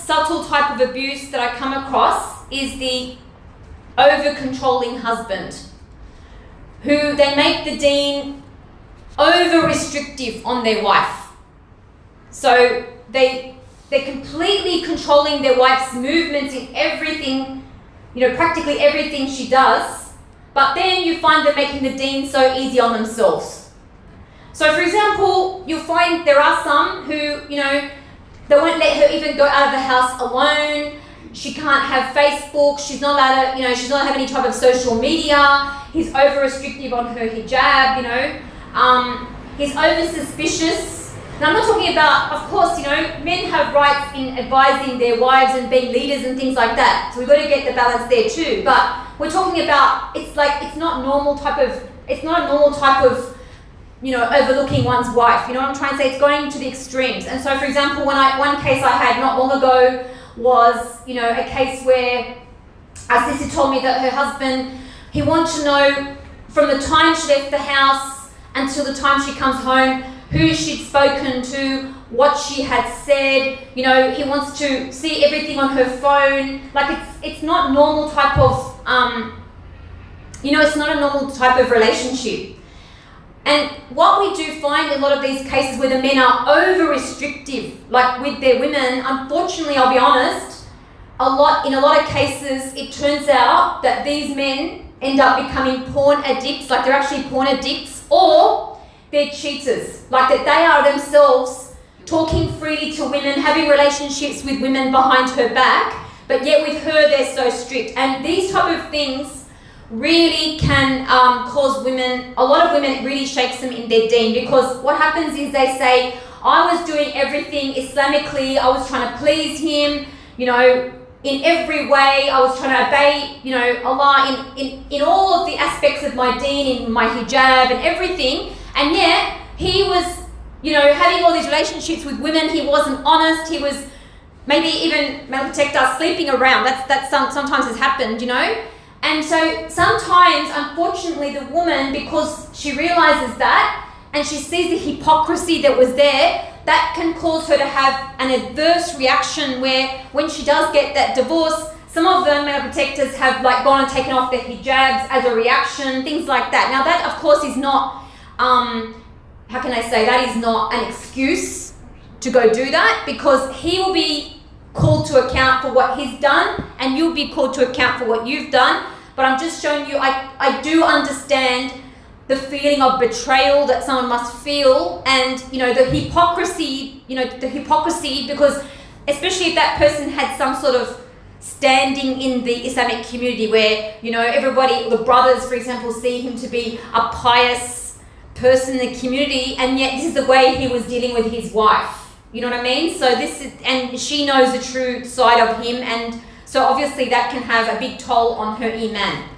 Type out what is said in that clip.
subtle type of abuse that I come across is the over-controlling husband, who they make the deen over-restrictive on their wife. So they're completely controlling their wife's movements in everything, practically everything she does, but then you find them making the deen so easy on themselves. So for example, you'll find there are some who, they won't let her even go out of the house alone. She can't have Facebook. She's not allowed to, she's not allowed to have any type of social media. He's over restrictive on her hijab, he's over suspicious. Now I'm not talking about, of course, men have rights in advising their wives and being leaders and things like that. So we've got to get the balance there too. But we're talking about, it's not a normal type of overlooking one's wife. You know what I'm trying to say? It's going to the extremes. And so, for example, one case I had not long ago was, a case where a sister told me that her husband, he wanted to know from the time she left the house until the time she comes home, who she'd spoken to, what she had said. He wants to see everything on her phone. Like it's not normal type of, it's not a normal type of relationship. And what we do find in a lot of these cases where the men are over-restrictive, like with their women, unfortunately, I'll be honest, in a lot of cases, it turns out that these men end up becoming porn addicts, like they're actually porn addicts, or they're cheaters, like that they are themselves talking freely to women, having relationships with women behind her back, but yet with her, they're so strict. And these type of things really can cause women, a lot of women, it really shakes them in their deen, because what happens is they say, I was doing everything Islamically, I was trying to please him, in every way, I was trying to obey, Allah in all of the aspects of my deen, in my hijab and everything, and yet he was, having all these relationships with women, he wasn't honest, he was maybe even, may protect us, sleeping around, that's sometimes has happened, And so sometimes, unfortunately, the woman, because she realizes that and she sees the hypocrisy that was there, that can cause her to have an adverse reaction where when she does get that divorce, some of the male protectors have gone and taken off their hijabs as a reaction, things like that. Now that, of course, is not, that is not an excuse to go do that, because he will be called to account for what he's done and you'll be called to account for what you've done. But I'm just showing you, I do understand the feeling of betrayal that someone must feel, and the hypocrisy, because especially if that person had some sort of standing in the Islamic community where, everybody, the brothers, for example, see him to be a pious person in the community, and yet this is the way he was dealing with his wife. You know what I mean? So and she knows the true side of him, and so obviously that can have a big toll on her iman.